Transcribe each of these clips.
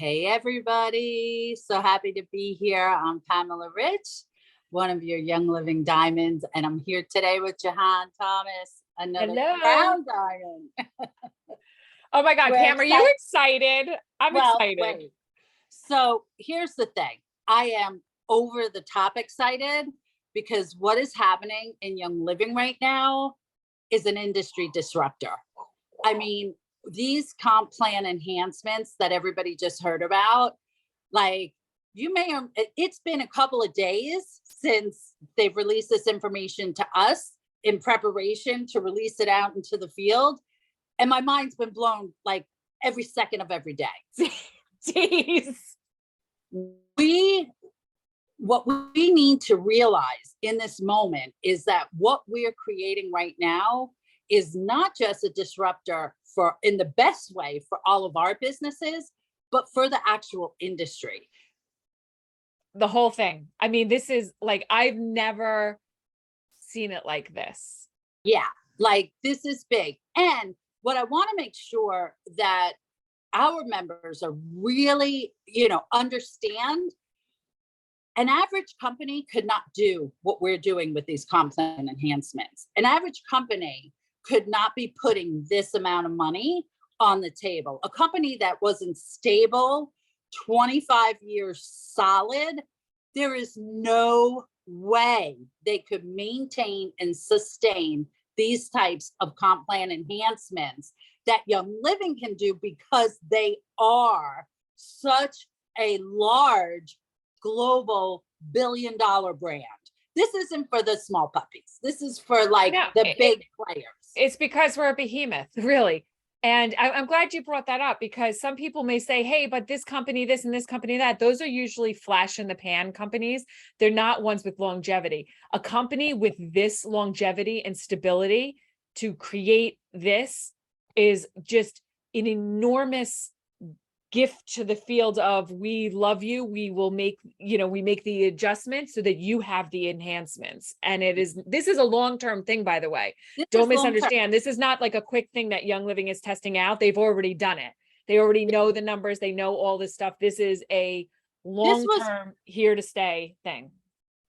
Hey, everybody. So happy to be here. I'm Pamela Rich, one of your Young Living Diamonds, and I'm here today with Jihan Thomas, another Hello. Crown Diamond. Oh my God, We're Pam, are you excited? I'm Well, excited. wait. So here's the thing. I am over the top excited because what is happening in Young Living right now is an industry disruptor. I mean, these comp plan enhancements that everybody just heard about, like you may have, it's been a couple of days since they've released this information to us in preparation to release it out into the field. And my mind's been blown like every second of every day. Jeez. What we need to realize in this moment is that what we're creating right now is not just a disruptor for in the best way for all of our businesses, but for the actual industry. The whole thing. I mean, this is like, I've never seen it like this. Yeah, like this is big. And what I want to make sure that our members are really, understand an average company could not do what we're doing with these comp plan enhancements. An average company could not be putting this amount of money on the table. A company that wasn't stable, 25 years solid, there is no way they could maintain and sustain these types of comp plan enhancements that Young Living can do because they are such a large global billion-dollar brand. This isn't for the small puppies. This is for like the big players. It's because we're a behemoth, really. And I'm glad you brought that up because some people may say, hey, but this company, this and this company, that. Those are usually flash in the pan companies. They're not ones with longevity. A company with this longevity and stability to create this is just an enormous gift to the field of we love you. We will make, we make the adjustments so that you have the enhancements. And this is a long-term thing, by the way. Don't misunderstand. This is not like a quick thing that Young Living is testing out. They've already done it. They already know the numbers. They know all this stuff. This is a long-term here to stay thing.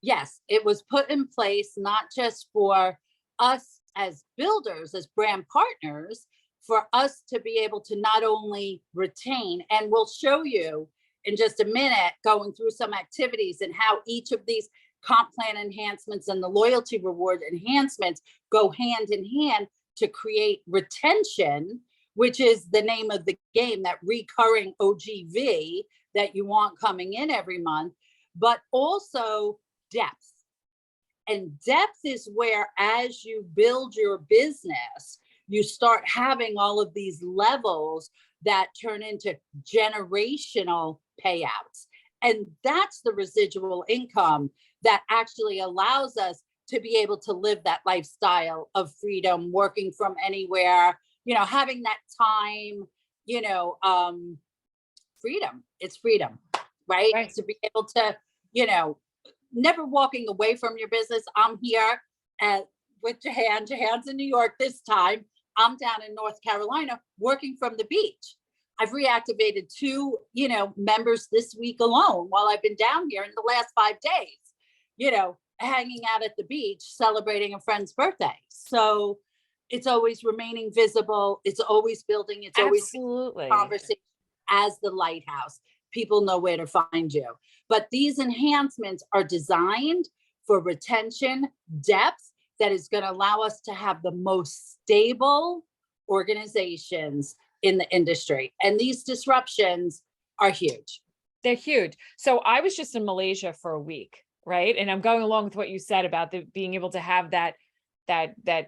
Yes, it was put in place, not just for us as builders, as brand partners, for us to be able to not only retain, and we'll show you in just a minute, going through some activities and how each of these comp plan enhancements and the loyalty reward enhancements go hand in hand to create retention, which is the name of the game, that recurring OGV that you want coming in every month, but also depth. And depth is where, as you build your business, you start having all of these levels that turn into generational payouts. And that's the residual income that actually allows us to be able to live that lifestyle of freedom, working from anywhere, having that time, freedom. It's freedom, right? To be able to, never walking away from your business. I'm here with Jihan. Jihan's in New York this time. I'm down in North Carolina working from the beach. I've reactivated 2, members this week alone while I've been down here in the last 5 days, hanging out at the beach, celebrating a friend's birthday. So it's always remaining visible. It's always building. It's always conversation as the lighthouse. People know where to find you. But these enhancements are designed for retention, depth, that is going to allow us to have the most stable organizations in the industry. And these disruptions are huge. They're huge. So I was just in Malaysia for a week, right? And I'm going along with what you said about being able to have that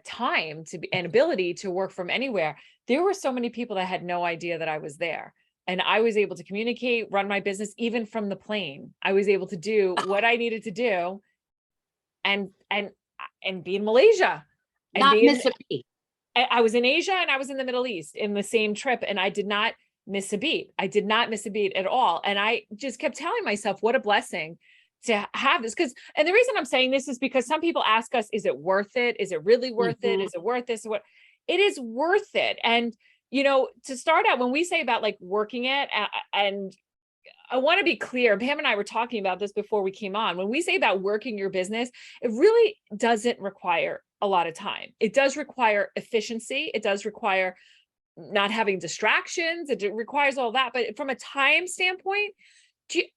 time and ability to work from anywhere. There were so many people that had no idea that I was there. And I was able to communicate, run my business, even from the plane. I was able to do what I needed to do and be in Malaysia. Not miss a beat. I was in Asia and I was in the Middle East in the same trip, and I did not miss a beat. I did not miss a beat at all. And I just kept telling myself, what a blessing to have this. And the reason I'm saying this is because some people ask us, is it worth it? Is it really worth it? Is it worth this? It is worth it. And, to start out, when we say about like working it and I want to be clear. Pam and I were talking about this before we came on. When we say about working your business, it really doesn't require a lot of time. It does require efficiency. It does require not having distractions. It requires all that. But from a time standpoint,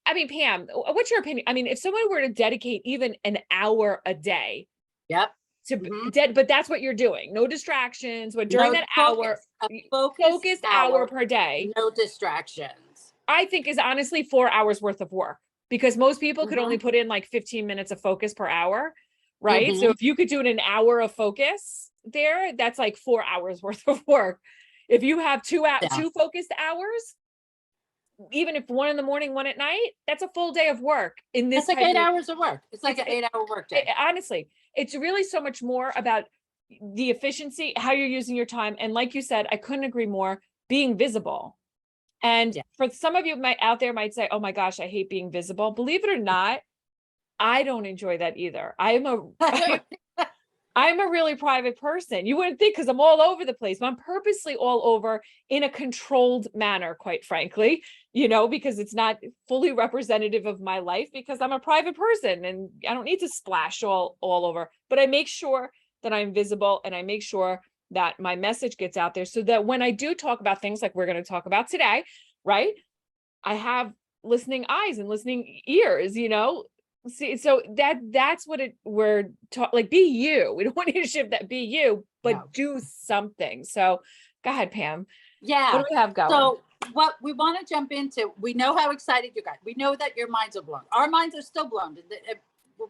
I mean, Pam, what's your opinion? I mean, if someone were to dedicate even an hour a day Yep. to but that's what you're doing. No distractions. But during that hour, focused hour per day, no distractions. I think is honestly 4 hours worth of work, because most people could only put in like 15 minutes of focus per hour, right? So if you could do an hour of focus there, that's like 4 hours worth of work. If you have two focused hours, even if one in the morning, one at night, that's a full day of work in this. It's like 8 hours of work. It's like an 8-hour work day. Honestly, it's really so much more about the efficiency, how you're using your time. And like you said, I couldn't agree more, being visible. And for some of you out there might say, oh my gosh, I hate being visible. Believe it or not, I don't enjoy that either. I'm a really private person. You wouldn't think, because I'm all over the place, but I'm purposely all over in a controlled manner, quite frankly, because it's not fully representative of my life, because I'm a private person and I don't need to splash all over, but I make sure that I'm visible, and I make sure that my message gets out there, so that when I do talk about things like we're going to talk about today, right, I have listening eyes and listening ears, See, so that's what we're like, be you. We don't want you to shift that, be you, but do something. So go ahead, Pam. Yeah. What do we have going? So what we want to jump into, we know how excited you got. We know that your minds are blown. Our minds are still blown.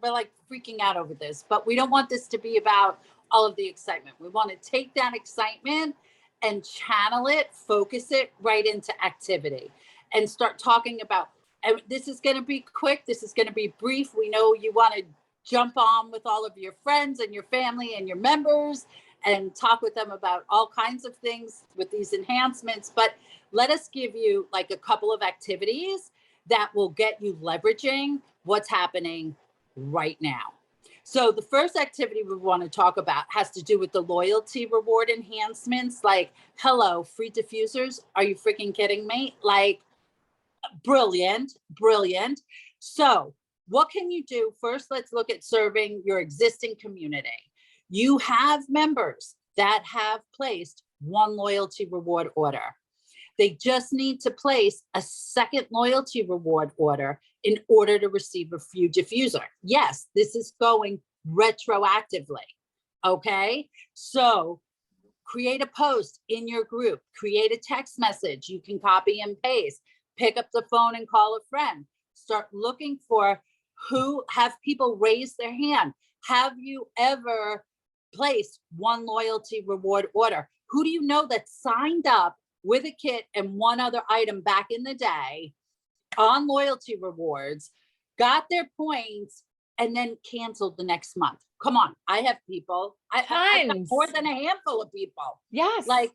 We're like freaking out over this, but we don't want this to be about all of the excitement. We want to take that excitement and channel it, focus it right into activity, and start talking about, and this is going to be quick. This is going to be brief. We know you want to jump on with all of your friends and your family and your members and talk with them about all kinds of things with these enhancements. But let us give you like a couple of activities that will get you leveraging what's happening right now. So the first activity we want to talk about has to do with the loyalty reward enhancements. Like, hello, free diffusers. Are you freaking kidding me? Like, brilliant. So what can you do? First, let's look at serving your existing community. You have members that have placed one loyalty reward order. They just need to place a second loyalty reward order in order to receive a free diffuser. Yes, this is going retroactively. Okay, so create a post in your group, create a text message. You can copy and paste, pick up the phone and call a friend. Start looking for who have people raise their hand. Have you ever placed one loyalty reward order? Who do you know that signed up with a kit and one other item back in the day on loyalty rewards, got their points, and then canceled the next month? Come on, I have people. I got more than a handful of people. Yes. Like,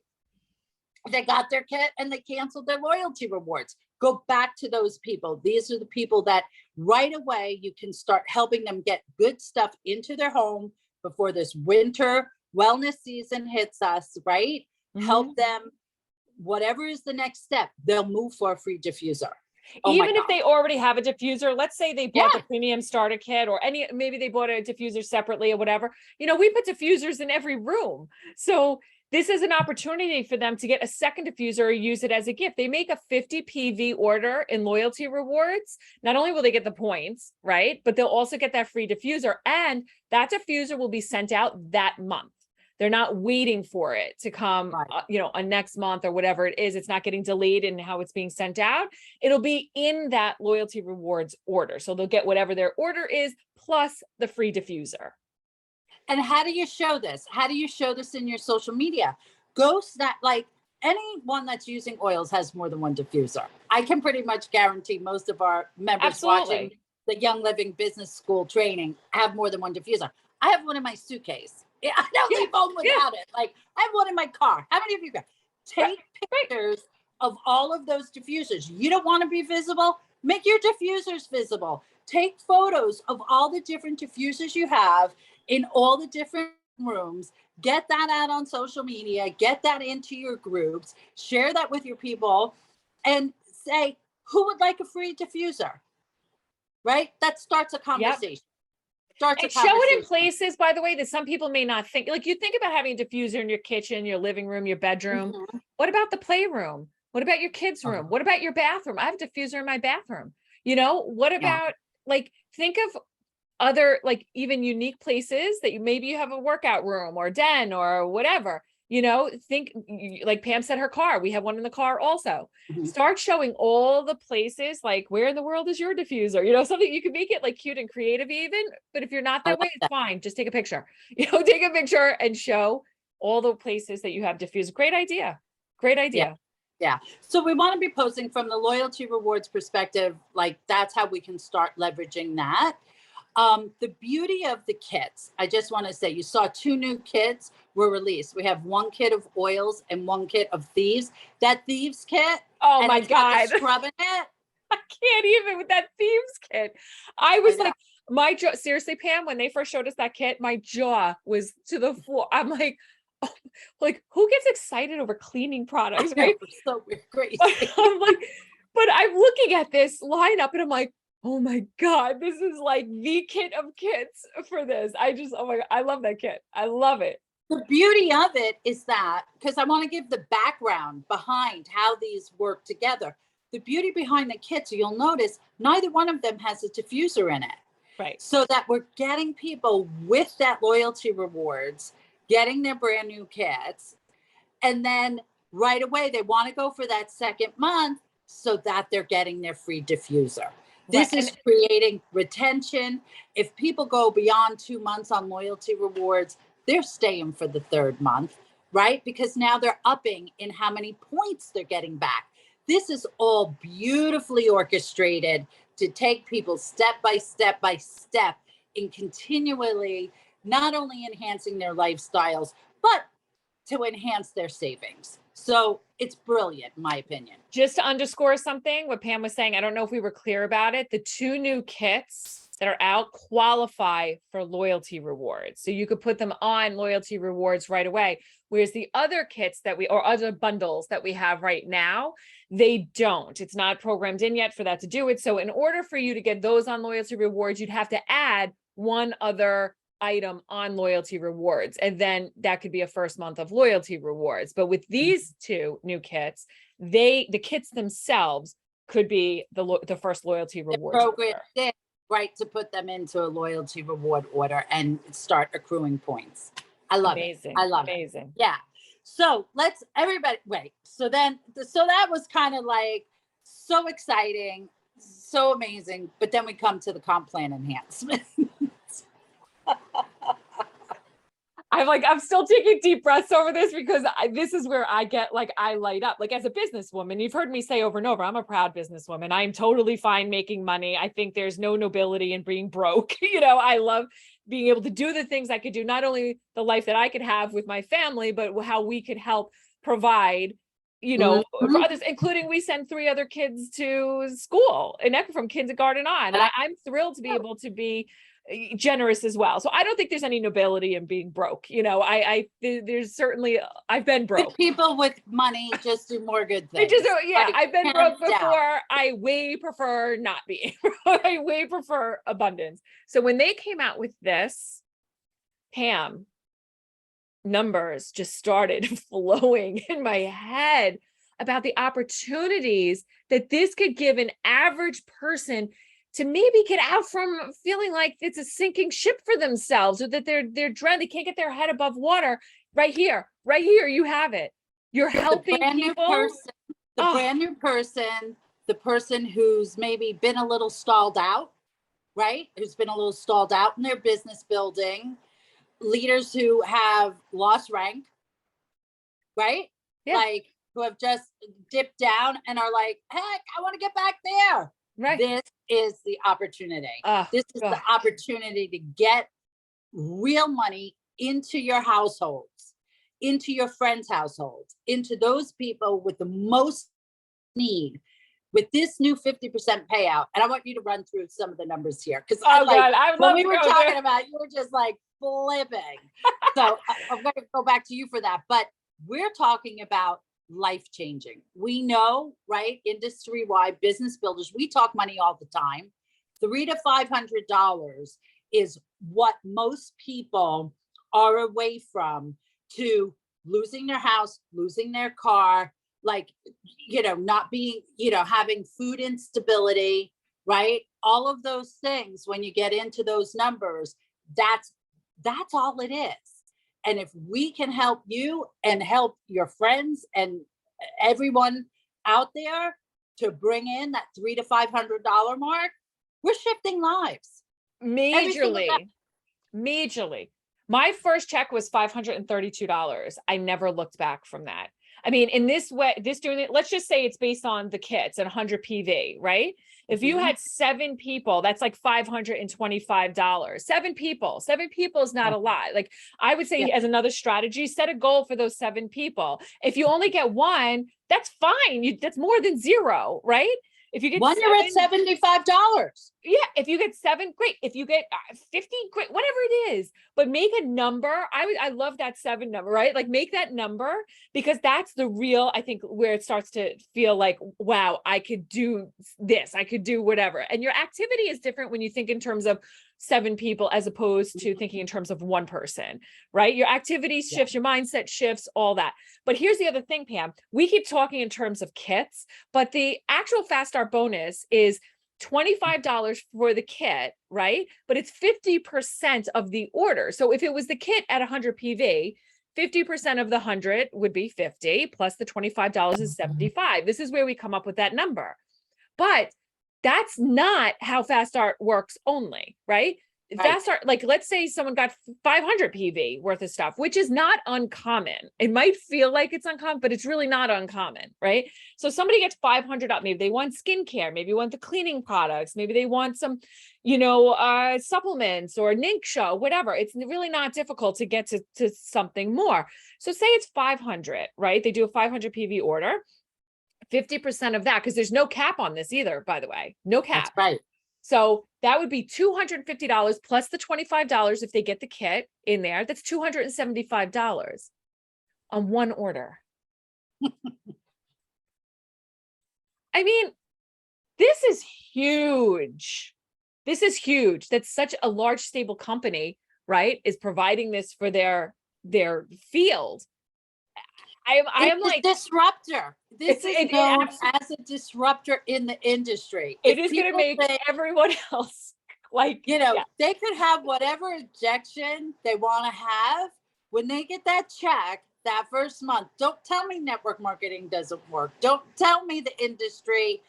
they got their kit and they canceled their loyalty rewards. Go back to those people. These are the people that right away you can start helping them get good stuff into their home before this winter wellness season hits us, right? Help them, whatever is the next step, they'll move for a free diffuser. Even if they already have a diffuser, let's say they bought the premium starter kit, or maybe they bought a diffuser separately or whatever. We put diffusers in every room. So this is an opportunity for them to get a second diffuser or use it as a gift. They make a 50 PV order in loyalty rewards. Not only will they get the points, right, but they'll also get that free diffuser, and that diffuser will be sent out that month. They're not waiting for it to come, a next month or whatever it is. It's not getting delayed in how it's being sent out. It'll be in that loyalty rewards order. So they'll get whatever their order is plus the free diffuser. And how do you show this? How do you show this in your social media? Like, anyone that's using oils has more than one diffuser. I can pretty much guarantee most of our members watching the Young Living Business School training have more than one diffuser. I have one in my suitcase. I don't leave home without it. Like, I have one in my car. How many of you got? Take pictures of all of those diffusers. You don't want to be visible? Make your diffusers visible. Take photos of all the different diffusers you have in all the different rooms. Get that out on social media. Get that into your groups. Share that with your people and say, who would like a free diffuser? Right? That starts a conversation. And show it in places, by the way, that some people may not think. Like, you think about having a diffuser in your kitchen, your living room, your bedroom. What about the playroom? What about your kids' room? What about your bathroom? I have a diffuser in my bathroom. You know, what about, like, think of other, like, even unique places that maybe you have a workout room or den or whatever. You know, think, like Pam said, her car, we have one in the car also. Start showing all the places, like, where in the world is your diffuser? You know, something you can make it like cute and creative even, but if you're not that way, it's fine. Just take a picture, you know, take a picture and show all the places that you have diffusers. Great idea. Great idea. Yeah. So we want to be posting from the loyalty rewards perspective. Like, that's how we can start leveraging that. The beauty of the kits, I just want to say, you saw 2 new kits were released. We have 1 kit of oils and 1 kit of thieves. That thieves kit, oh my God, scrubbing it. I can't even with that thieves kit. I was like, my jaw, seriously, Pam, when they first showed us that kit, my jaw was to the floor. I'm like, oh, like, who gets excited over cleaning products, right? So crazy. I'm like, but I'm looking at this lineup and I'm like, oh my God, this is like the kit of kits for this. Oh my God, I love that kit. I love it. The beauty of it is that, because I want to give the background behind how these work together. The beauty behind the kits, you'll notice neither one of them has a diffuser in it. Right. So that we're getting people with that loyalty rewards, getting their brand new kits. And then right away, they want to go for that second month so that they're getting their free diffuser. This is creating retention. If people go beyond 2 months on loyalty rewards, they're staying for the 3rd month, right? Because now they're upping in how many points they're getting back. This is all beautifully orchestrated to take people step by step by step in continually not only enhancing their lifestyles, but to enhance their savings. So it's brilliant, in my opinion. Just to underscore something, what Pam was saying, I don't know if we were clear about it. The 2 new kits that are out qualify for loyalty rewards. So you could put them on loyalty rewards right away. Whereas the other kits or other bundles that we have right now, they don't. It's not programmed in yet for that to do it. So in order for you to get those on loyalty rewards, you'd have to add one other item on loyalty rewards, and then that could be a first month of loyalty rewards. But with these 2 new kits, the kits themselves could be the first loyalty reward program, right, to put them into a loyalty reward order and start accruing points. I love it. I love it. Yeah. So let's everybody wait. So that was kind of like so exciting, so amazing. But then we come to the comp plan enhancement. I'm still taking deep breaths over this because this is where I get like, I light up. Like, as a businesswoman, you've heard me say over and over, I'm a proud businesswoman. I'm totally fine making money. I think there's no nobility in being broke. You know, I love being able to do the things I could do, not only the life that I could have with my family, but how we could help provide, you know, for others, including we send 3 other kids to school from kindergarten on. And I'm thrilled to be able to be generous as well. So I don't think there's any nobility in being broke. You know, there's certainly, I've been broke. Good people with money just do more good things. I've been broke before. I way prefer not being. I way prefer abundance. So when they came out with this, Pam, numbers just started flowing in my head about the opportunities that this could give an average person to maybe get out from feeling like it's a sinking ship for themselves, or that they're dreading, they can't get their head above water. Right here, you have it. You're helping people. Brand new person, the person who's maybe been a little stalled out, right? Who's been a little stalled out in their business building, leaders who have lost rank, right? Yeah. Like, who have just dipped down and are like, heck, I want to get back there. Right. This is the opportunity. This is the opportunity to get real money into your households, into your friends' households, into those people with the most need, with this new 50% payout. And I want you to run through some of the numbers here. Because when we were talking about, you were just like flipping. So I'm going to go back to you for that. But we're talking about life-changing. We know, right, industry-wide business builders, we talk money all the time. $300 to $500 is what most people are away from, to losing their house, losing their car, like, not being, having food instability, right? All of those things, when you get into those numbers, that's all it is. And if we can help you and help your friends and everyone out there to bring in that $300 to $500 mark, we're shifting lives. Majorly. My first check was $532. I never looked back from that. I mean, in this way, let's just say it's based on the kits at 100 PV, right? If you had 7 people, that's like $525. 7 people is not a lot. Like, I would say, as another strategy, set a goal for those 7 people. If you only get 1, that's fine. That's more than 0, right? If you get one, you're at $75. Yeah, if you get 7, great. If you get 50, great. Whatever it is, but make a number. I love that 7 number, right? Like, make that number, because that's the real, I think, where it starts to feel like, wow, I could do this. I could do whatever. And your activity is different when you think in terms of 7 people as opposed to thinking in terms of 1 person, right? Your activity shifts, your mindset shifts, all that. But here's the other thing, Pam. We keep talking in terms of kits, but the actual Fast Start bonus is $25 for the kit, right? But it's 50% of the order. So if it was the kit at 100 PV, 50% of the 100 would be 50, plus the $25 is 75. This is where we come up with that number. But that's not how Fast Start works only, right? Fast Start, like, let's say someone got 500 PV worth of stuff, which is not uncommon. It might feel like it's uncommon, but it's really not uncommon, right? So somebody gets 500 up, maybe they want skincare, maybe want the cleaning products, maybe they want some, supplements or Ningxia, whatever. It's really not difficult to get to something more. So say it's 500, right? They do a 500 PV order. 50% of that, because there's no cap on this either, by the way, no cap. That's right. So that would be $250 plus the $25 if they get the kit in there. That's $275 on one order. I mean, this is huge. This is huge. That's such a large, stable company, right, is providing this for their field. I am like disruptor. This is known as a disruptor in the industry. It is going to make everyone else like, they could have whatever objection they want to have when they get that check that first month. Don't tell me network marketing doesn't work. Don't tell me the industry,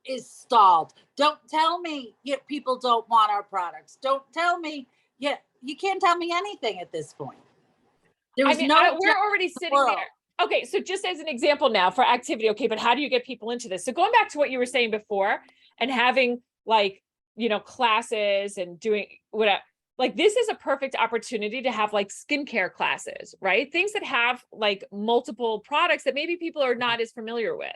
is stalled. Don't tell me people don't want our products. Don't tell me, you can't tell me anything at this point. We're already sitting there. Okay, so just as an example now for activity, okay, but how do you get people into this? So going back to what you were saying before and having classes and doing whatever, like, this is a perfect opportunity to have like skincare classes, right? Things that have like multiple products that maybe people are not as familiar with,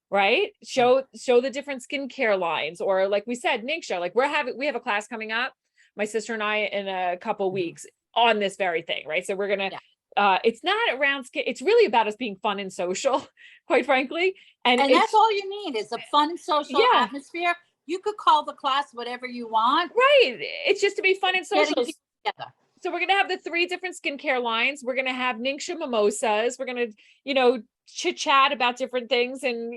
right? Show the different skincare lines, or like we said, Ningxia, like we have a class coming up, my sister and I, in a couple of weeks on this very thing, right? So we're going to, it's not around skin. It's really about us being fun and social, quite frankly. And that's all you need is a fun social atmosphere. You could call the class whatever you want. Right. It's just to be fun and social. Together. So we're going to have the 3 different skincare lines. We're going to have Ningxia mimosas. We're going to, chit chat about different things and,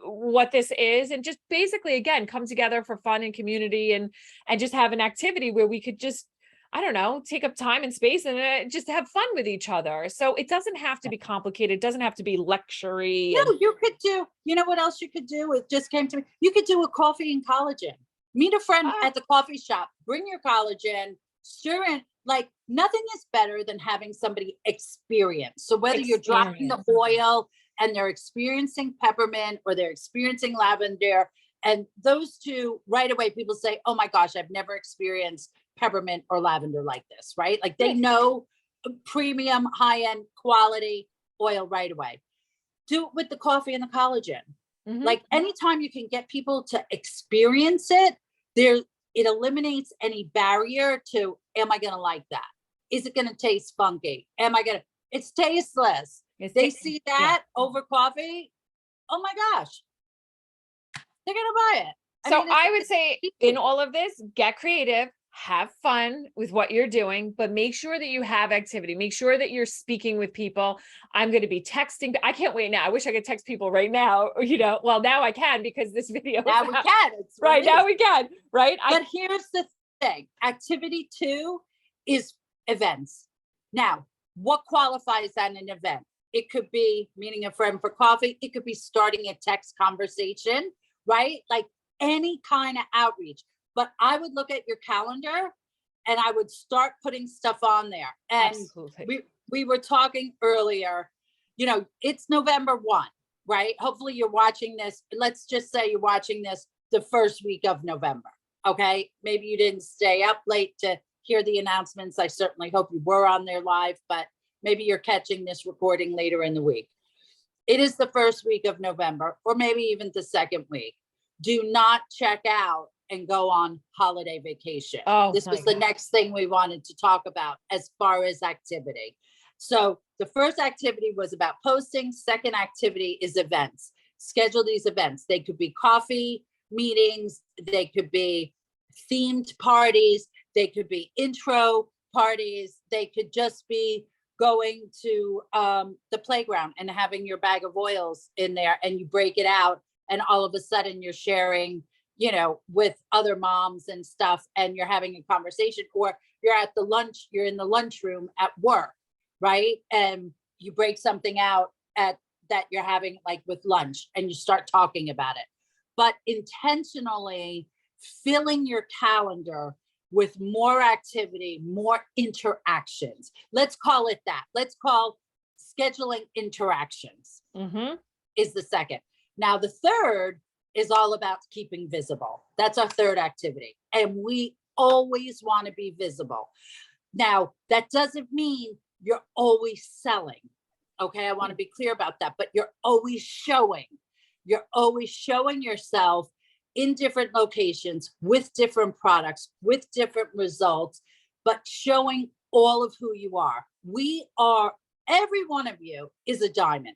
what this is. And just basically, again, come together for fun and community and just have an activity where we could just, I don't know, take up time and space and just have fun with each other. So it doesn't have to be complicated. It doesn't have to be lectury. No, you could do, what else you could do? It just came to me. You could do a coffee and collagen. Meet a friend at the coffee shop, bring your collagen, stir in. Like, nothing is better than having somebody experience. So whether you're dropping the oil and they're experiencing peppermint or they're experiencing lavender, and those two right away, people say, oh my gosh, I've never experienced peppermint or lavender like this, right? Like, they know premium, high-end quality oil right away. Do it with the coffee and the collagen. Mm-hmm. Like, anytime you can get people to experience it, it eliminates any barrier to, am I going to like that? Is it going to taste funky? It's tasteless. They see that over coffee. Oh my gosh, they're gonna buy it. So I would say in all of this, get creative, have fun with what you're doing, but make sure that you have activity. Make sure that you're speaking with people. I'm going to be texting. I can't wait now. I wish I could text people right now, well, now I can because this video now is we out. can. It's Right now we can, right? But here's the thing. Activity 2 is events. Now, what qualifies as an event? It could be meeting a friend for coffee. It could be starting a text conversation, right? Like any kind of outreach. But I would look at your calendar and I would start putting stuff on there. And Absolutely. we were talking earlier, it's November 1, right? Hopefully you're watching this. Let's just say you're watching this the first week of November. Okay. Maybe you didn't stay up late to hear the announcements. I certainly hope you were on there live, but maybe you're catching this recording later in the week. It is the first week of November, or maybe even the second week. Do not check out and go on holiday vacation. Oh, this was the next thing we wanted to talk about as far as activity. So the first activity was about posting. Second activity is events. Schedule these events. They could be coffee meetings. They could be themed parties. They could be intro parties. They could just be going to the playground and having your bag of oils in there and you break it out. And all of a sudden you're sharing, with other moms and stuff, and you're having a conversation, or you're in the lunchroom at work, right? And you break something out that you're having like with lunch and you start talking about it. But intentionally filling your calendar with more activity, more interactions. Let's call it that. Let's call scheduling interactions is the second. Now, the third is all about keeping visible. That's our third activity. And we always want to be visible. Now, that doesn't mean you're always selling. Okay, I want to be clear about that, but you're always showing. You're always showing yourself in different locations with different products, with different results, but showing all of who you are. Every one of you is a diamond.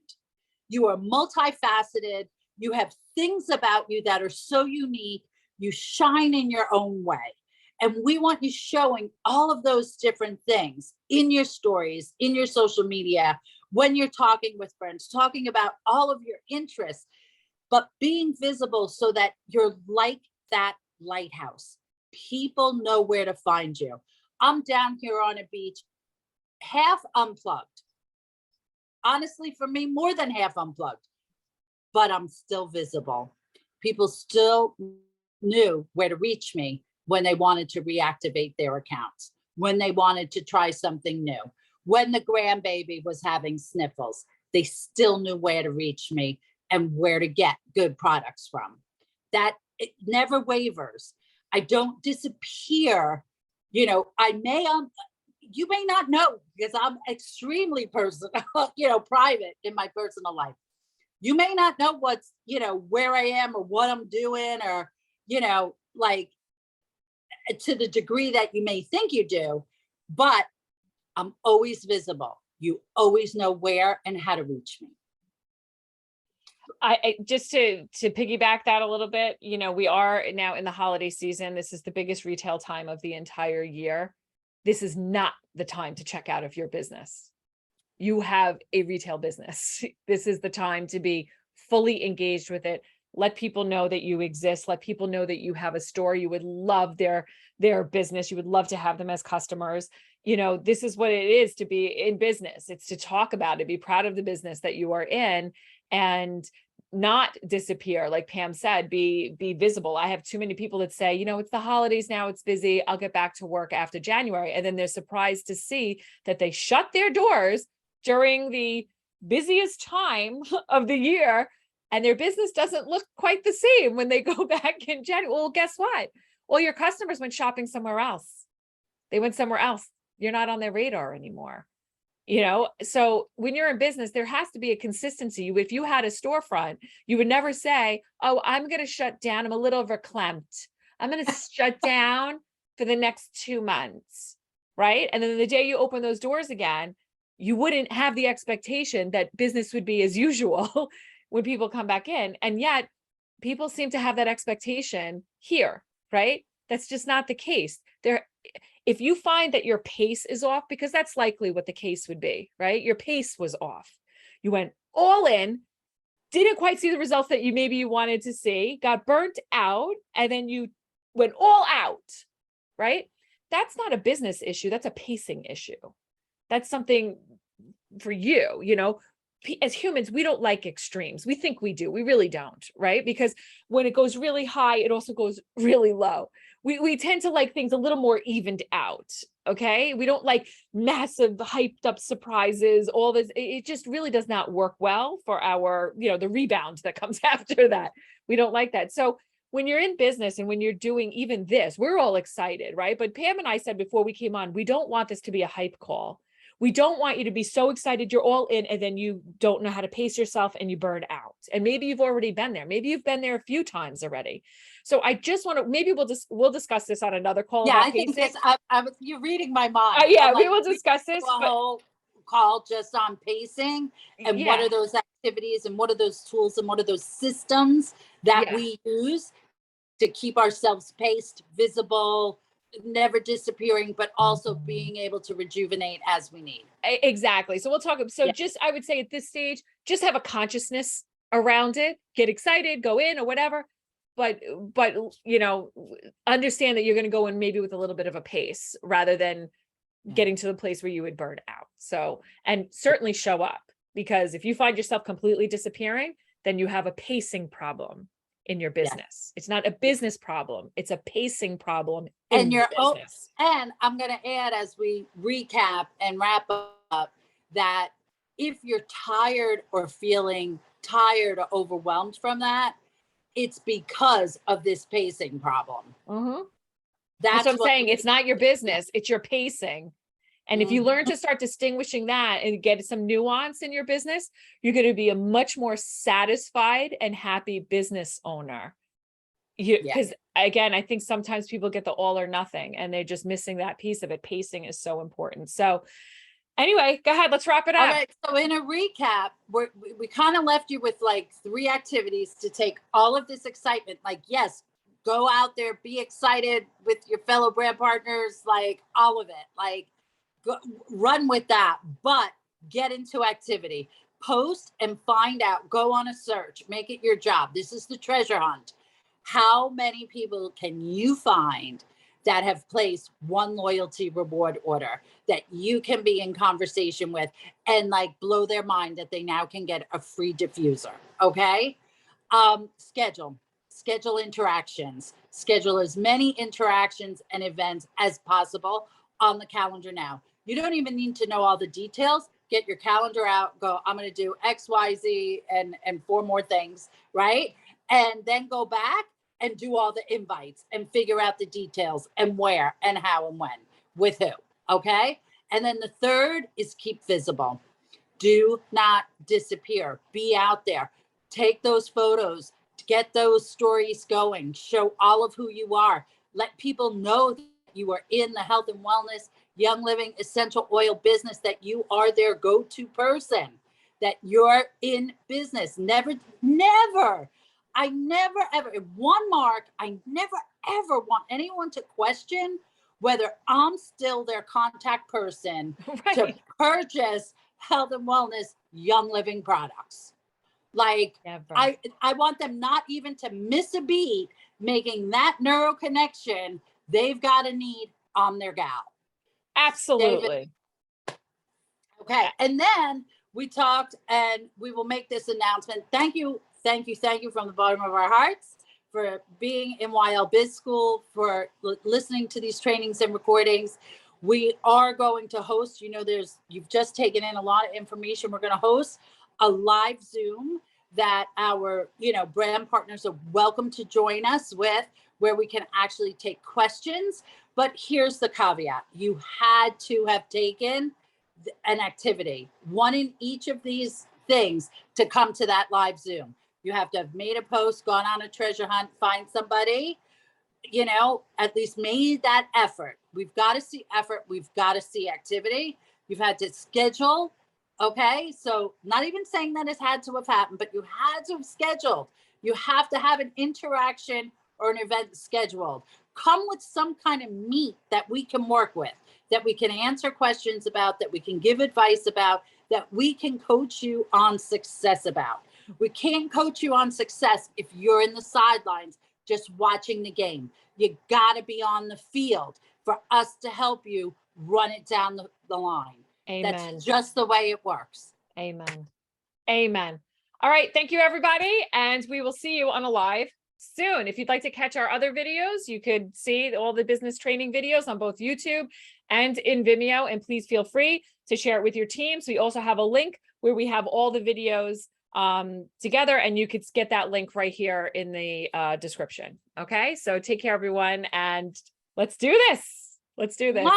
You are multifaceted. You have things about you that are so unique. You shine in your own way. And we want you showing all of those different things in your stories, in your social media, when you're talking with friends, talking about all of your interests, but being visible so that you're like that lighthouse. People know where to find you. I'm down here on a beach, half unplugged. Honestly, for me, more than half unplugged, but I'm still visible. People still knew where to reach me when they wanted to reactivate their accounts, when they wanted to try something new, when the grandbaby was having sniffles, they still knew where to reach me and where to get good products from. That it never wavers. I don't disappear. You may not know because I'm extremely personal, private in my personal life. You may not know what's, where I am or what I'm doing or, to the degree that you may think you do, but I'm always visible. You always know where and how to reach me. I just to piggyback that a little bit, we are now in the holiday season. This is the biggest retail time of the entire year. This is not the time to check out of your business. You have a retail business. This is the time to be fully engaged with it. Let people know that you exist. Let people know that you have a store. You would love their business. You would love to have them as customers. This is what it is to be in business. It's to talk about it, be proud of the business that you are in, and not disappear. Like Pam said, be visible. I have too many people that say, it's the holidays now, it's busy, I'll get back to work after January. And then they're surprised to see that they shut their doors during the busiest time of the year, and their business doesn't look quite the same when they go back in January. Well, guess what? Well, your customers went shopping somewhere else. They went somewhere else. You're not on their radar anymore. So when you're in business, there has to be a consistency. If you had a storefront, you would never say, oh, I'm going to shut down. I'm a little verklempt. I'm going to shut down for the next 2 months. Right. And then the day you open those doors again, you wouldn't have the expectation that business would be as usual when people come back in. And yet people seem to have that expectation here, right? That's just not the case. If you find that your pace is off, because that's likely what the case would be, right? Your pace was off. You went all in, didn't quite see the results that maybe you wanted to see, got burnt out, and then you went all out, right? That's not a business issue. That's a pacing issue. That's something for you, as humans, we don't like extremes. We think we do. We really don't, right? Because when it goes really high, it also goes really low. We tend to like things a little more evened out. Okay. We don't like massive hyped up surprises, all this. It just really does not work well for our, the rebound that comes after that. We don't like that. So when you're in business and when you're doing even this, we're all excited, right? But Pam and I said before we came on, we don't want this to be a hype call. We don't want you to be so excited you're all in and then you don't know how to pace yourself and you burn out. And maybe you've already been there. Maybe you've been there a few times already. So I just want to, maybe we'll discuss this on another call. Yeah, about I think pacing. you're reading my mind. Yeah, we will discuss this. A whole call just on pacing and what are those activities and what are those tools and what are those systems that we use to keep ourselves paced, visible, never disappearing, but also being able to rejuvenate as we need. Exactly. So we'll talk. So just, I would say at this stage, just have a consciousness around it, get excited, go in or whatever. But, understand that you're going to go in maybe with a little bit of a pace rather than getting to the place where you would burn out. So, and certainly show up, because if you find yourself completely disappearing, then you have a pacing problem in your business. It's not a business problem. It's a pacing problem in your business. And I'm going to add, as we recap and wrap up, that if you're tired or feeling tired or overwhelmed from that, it's because of this pacing problem. Mm-hmm. That's what I'm saying. It's not your business. It's your pacing. And if you learn to start distinguishing that and get some nuance in your business, you're going to be a much more satisfied and happy business owner. Because again, I think sometimes people get the all or nothing and they're just missing that piece of it. Pacing is so important. So anyway, go ahead. Let's wrap it up. All right. So in a recap, we kind of left you with like 3 activities to take all of this excitement. Like, yes, go out there, be excited with your fellow brand partners, like all of it. Like, run with that, but get into activity, post and find out, go on a search, make it your job. This is the treasure hunt. How many people can you find that have placed one loyalty reward order that you can be in conversation with and like blow their mind that they now can get a free diffuser? Okay. Schedule interactions, schedule as many interactions and events as possible on the calendar now. You don't even need to know all the details. Get your calendar out, go, I'm going to do X, Y, Z, and 4 more things, right? And then go back and do all the invites and figure out the details and where and how and when, with who, okay? And then the third is keep visible. Do not disappear. Be out there. Take those photos, get those stories going, show all of who you are. Let people know that you are in the health and wellness, Young Living essential oil business, that you are their go-to person, that you're in business. I never, ever, one mark, I never, ever want anyone to question whether I'm still their contact person to purchase health and wellness, Young Living products. Like, I want them not even to miss a beat, making that neuro connection. They've got a need on their gal. Absolutely. Okay. And then we talked, and we will make this announcement. Thank you from the bottom of our hearts for being in YLBizSchool, for listening to these trainings and recordings. We are going to host, you've just taken in a lot of information. We're going to host a live Zoom that our, brand partners are welcome to join us with, where we can actually take questions. But here's the caveat. You had to have taken an activity, one in each of these things, to come to that live Zoom. You have to have made a post, gone on a treasure hunt, find somebody, at least made that effort. We've got to see effort. We've got to see activity. You've had to schedule. Okay. So not even saying that it had to have happened, but you had to have scheduled. You have to have an interaction or an event scheduled. Come with some kind of meat that we can work with, that we can answer questions about, that we can give advice about, that we can coach you on success about. We can't coach you on success if you're in the sidelines just watching the game. You got to be on the field for us to help you run it down the line. Amen. That's just the way it works. Amen. Amen. All right. Thank you, everybody. And we will see you on a live soon. If you'd like to catch our other videos, you could see all the business training videos on both YouTube and in Vimeo. And please feel free to share it with your teams. We also have a link where we have all the videos together, and you could get that link right here in the description. Okay. So take care, everyone. And let's do this. Let's do this.